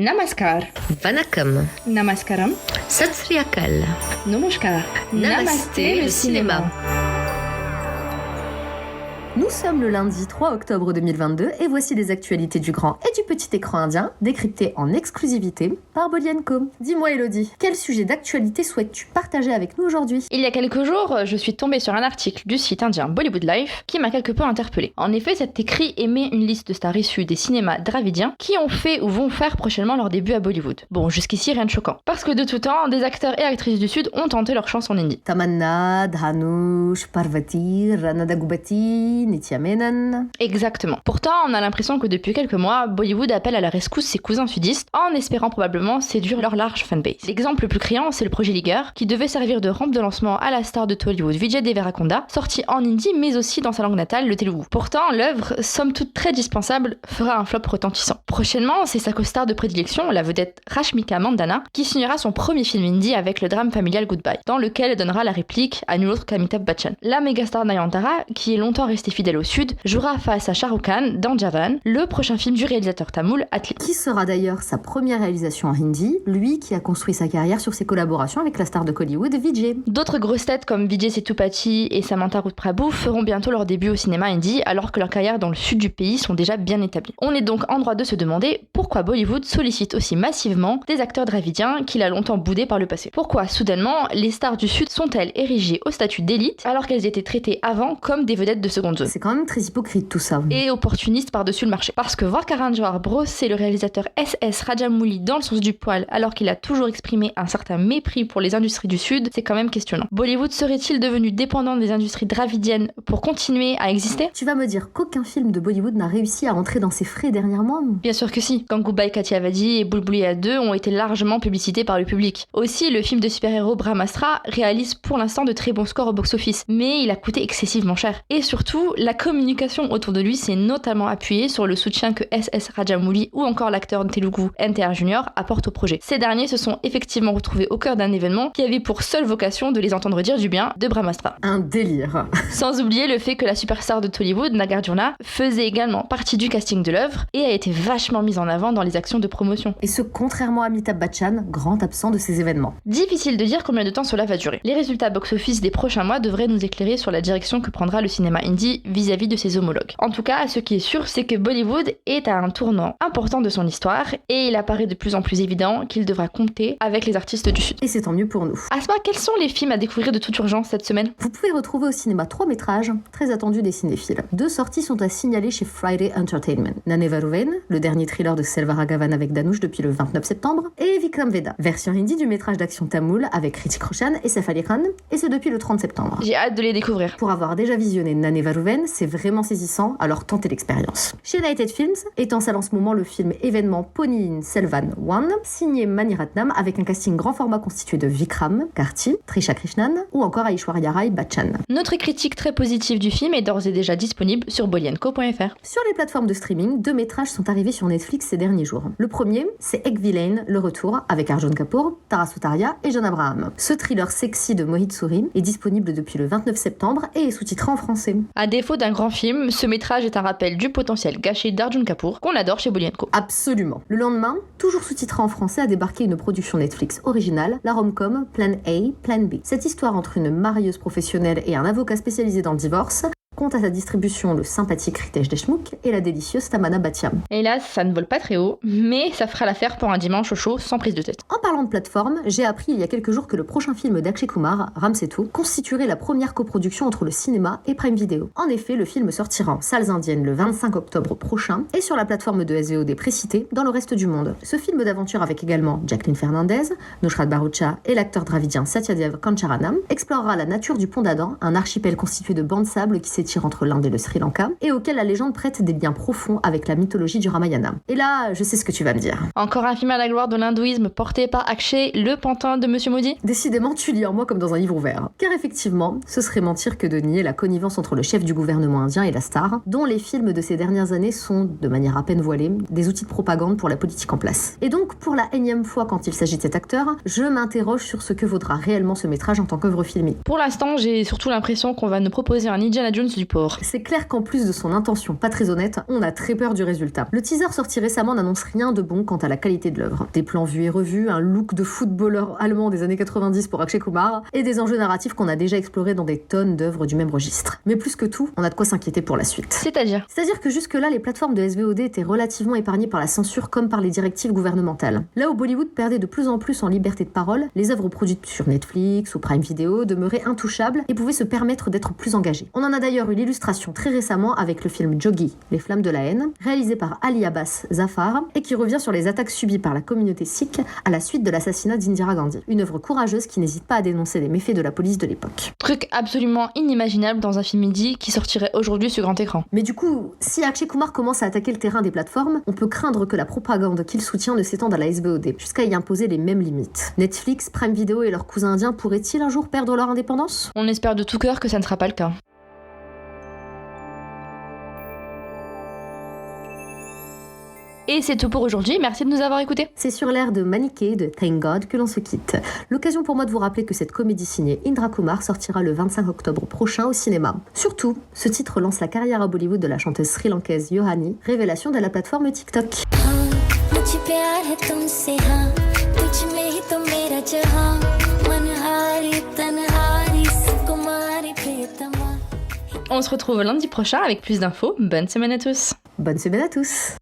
Namaskar. Vanakkam. Namaskaram. Sat Sri Akal. Namaskar. Namasté, le cinéma. Nous sommes le lundi 3 octobre 2022 et voici les actualités du grand et du petit écran indien, décryptées en exclusivité par Bolly & Co. Dis-moi Elodie, quel sujet d'actualité souhaites-tu partager avec nous aujourd'hui ? Il y a quelques jours, je suis tombée sur un article du site indien Bollywood Life qui m'a quelque peu interpellée. En effet, cet écrit émet une liste de stars issues des cinémas dravidiens qui ont fait ou vont faire prochainement leur début à Bollywood. Bon, jusqu'ici, rien de choquant. Parce que de tout temps, des acteurs et actrices du Sud ont tenté leur chance en hindi. Tamanna, Dhanush, Parvati, Rana Dagubati, Nitya Menon. Exactement. Pourtant, on a l'impression que depuis quelques mois, Bollywood appelle à la rescousse ses cousins sudistes en espérant probablement séduire leur large fanbase. L'exemple le plus criant, c'est le projet Liger, qui devait servir de rampe de lancement à la star de Tollywood Vijay Deverakonda, sorti en hindi mais aussi dans sa langue natale, le Telugu. Pourtant, l'œuvre, somme toute très dispensable, fera un flop retentissant. Prochainement, c'est sa co-star de prédilection, la vedette Rashmika Mandanna, qui signera son premier film hindi avec le drame familial Goodbye, dans lequel elle donnera la réplique à nul autre qu'Amitabh Bachchan. La mégastar Nayantara, qui est longtemps restée fidèle au Sud, jouera face à Shah Rukh Khan dans Jawan, le prochain film du réalisateur tamoul Atli. Qui sera d'ailleurs sa première réalisation en hindi, lui qui a construit sa carrière sur ses collaborations avec la star de Hollywood, Vijay. D'autres grosses têtes comme Vijay Sethupathi et Samantha Ruth Prabhu feront bientôt leur début au cinéma hindi alors que leurs carrières dans le sud du pays sont déjà bien établies. On est donc en droit de se demander pourquoi Bollywood sollicite aussi massivement des acteurs dravidiens qu'il a longtemps boudés par le passé. Pourquoi soudainement les stars du sud sont-elles érigées au statut d'élite alors qu'elles étaient traitées avant comme des vedettes de seconde zone ? C'est quand même très hypocrite tout ça. Et opportuniste par-dessus le marché. Parce que voir Karan Johar brosser le réalisateur S.S. Rajamouli dans le sens du poil alors qu'il a toujours exprimé un certain mépris pour les industries du Sud, c'est quand même questionnant. Bollywood serait-il devenu dépendant des industries dravidiennes pour continuer à exister ? Tu vas me dire qu'aucun film de Bollywood n'a réussi à rentrer dans ses frais dernièrement ? Bien sûr que si. Gangubai Kathiawadi et Bulbulia 2 ont été largement publicités par le public. Aussi, le film de super-héros Brahmastra réalise pour l'instant de très bons scores au box-office, mais il a coûté excessivement cher. Et surtout, la communication autour de lui s'est notamment appuyée sur le soutien que S.S. Rajamouli ou encore l'acteur Telugu NTR Junior apportent au projet. Ces derniers se sont effectivement retrouvés au cœur d'un événement qui avait pour seule vocation de les entendre dire du bien de Brahmastra. Un délire. Sans oublier le fait que la superstar de Tollywood, Nagarjuna, faisait également partie du casting de l'œuvre et a été vachement mise en avant dans les actions de promotion. Et ce contrairement à Amitabh Bachchan, grand absent de ces événements. Difficile de dire combien de temps cela va durer. Les résultats box-office des prochains mois devraient nous éclairer sur la direction que prendra le cinéma hindi vis-à-vis de ses homologues. En tout cas, ce qui est sûr, c'est que Bollywood est à un tournant important de son histoire et il apparaît de plus en plus évident qu'il devra compter avec les artistes du Sud. Et c'est tant mieux pour nous. Asma, quels sont les films à découvrir de toute urgence cette semaine ? Vous pouvez retrouver au cinéma 3 métrages, très attendus des cinéphiles. 2 sorties sont à signaler chez Friday Entertainment. Nanevaruven, le dernier thriller de Selvaragavan avec Dhanush depuis le 29 septembre, et Vikram Vedha, version hindi du métrage d'action tamoul avec Hrithik Roshan et Saif Ali Khan, et c'est depuis le 30 septembre. J'ai hâte de les découvrir. Pour avoir déjà visionné Nanevaruven, c'est vraiment saisissant, alors tentez l'expérience. Chez United Films est en salle en ce moment le film événement Ponniyin Selvan One, signé Mani Ratnam avec un casting grand format constitué de Vikram, Karti, Trisha Krishnan ou encore Aishwarya Rai Bachchan. Notre critique très positive du film est d'ores et déjà disponible sur bollyandco.fr. Sur les plateformes de streaming, 2 métrages sont arrivés sur Netflix ces derniers jours. Le premier, c'est Ek Villain, le retour, avec Arjun Kapoor, Tara Sutaria et John Abraham. Ce thriller sexy de Mohit Suri est disponible depuis le 29 septembre et est sous-titré en français. À défaut d'un grand film, ce métrage est un rappel du potentiel gâché d'Arjun Kapoor, qu'on adore chez Bolly & Co. Absolument. Le lendemain, toujours sous-titré en français, a débarqué une production Netflix originale, la rom-com Plan A, Plan B. Cette histoire entre une marieuse professionnelle et un avocat spécialisé dans le divorce compte à sa distribution le sympathique Ritesh Deshmukh et la délicieuse Tamanna Bhatia. Hélas, ça ne vole pas très haut, mais ça fera l'affaire pour un dimanche au chaud sans prise de tête. En parlant de plateforme, j'ai appris il y a quelques jours que le prochain film d'Akshay Kumar, Ram Setu, constituerait la première coproduction entre le cinéma et Prime Video. En effet, le film sortira en salles indiennes le 25 octobre prochain et sur la plateforme de SVOD précitée dans le reste du monde. Ce film d'aventure avec également Jacqueline Fernandez, Nusrat Bharucha et l'acteur dravidien Satyadev Kancharanam explorera la nature du pont d'Adam, un archipel constitué de bancs de sable qui s'étire entre l'Inde et le Sri Lanka, et auquel la légende prête des liens profonds avec la mythologie du Ramayana. Et là, je sais ce que tu vas me dire. Encore un film à la gloire de l'hindouisme porté par Akshay, le pantin de Monsieur Maudit ? Décidément, tu lis en moi comme dans un livre ouvert. Car effectivement, ce serait mentir que de nier la connivence entre le chef du gouvernement indien et la star, dont les films de ces dernières années sont, de manière à peine voilée, des outils de propagande pour la politique en place. Et donc, pour la énième fois quand il s'agit de cet acteur, je m'interroge sur ce que vaudra réellement ce métrage en tant qu'œuvre filmique. Pour l'instant, j'ai surtout l'impression qu'on va nous proposer un Indiana Jones du pauvre. C'est clair qu'en plus de son intention pas très honnête, on a très peur du résultat. Le teaser sorti récemment n'annonce rien de bon quant à la qualité de l'œuvre. Des plans vus et revus, un look de footballeur allemand des années 90 pour Akshay Kumar, et des enjeux narratifs qu'on a déjà explorés dans des tonnes d'œuvres du même registre. Mais plus que tout, on a de quoi s'inquiéter pour la suite. C'est-à-dire que jusque-là, les plateformes de SVOD étaient relativement épargnées par la censure comme par les directives gouvernementales. Là où Bollywood perdait de plus en plus en liberté de parole, les œuvres produites sur Netflix ou Prime Video demeuraient intouchables et pouvaient se permettre d'être plus engagées. On en a d'ailleurs eu l'illustration très récemment avec le film Jogi, Les Flammes de la haine, réalisé par Ali Abbas Zafar et qui revient sur les attaques subies par la communauté sikh à la suite de l'assassinat d'Indira Gandhi. Une œuvre courageuse qui n'hésite pas à dénoncer les méfaits de la police de l'époque. Truc absolument inimaginable dans un film indie qui sortirait aujourd'hui sur grand écran. Mais du coup, si Akshay Kumar commence à attaquer le terrain des plateformes, on peut craindre que la propagande qu'il soutient ne s'étende à la SVOD, jusqu'à y imposer les mêmes limites. Netflix, Prime Video et leurs cousins indiens pourraient-ils un jour perdre leur indépendance ? On espère de tout cœur que ça ne sera pas le cas. Et c'est tout pour aujourd'hui, merci de nous avoir écoutés. C'est sur l'air de Maniqué de Thank God que l'on se quitte. L'occasion pour moi de vous rappeler que cette comédie signée Indra Kumar sortira le 25 octobre prochain au cinéma. Surtout, ce titre lance la carrière à Bollywood de la chanteuse sri-lankaise Yohani, révélation de la plateforme TikTok. On se retrouve lundi prochain avec plus d'infos. Bonne semaine à tous. Bonne semaine à tous.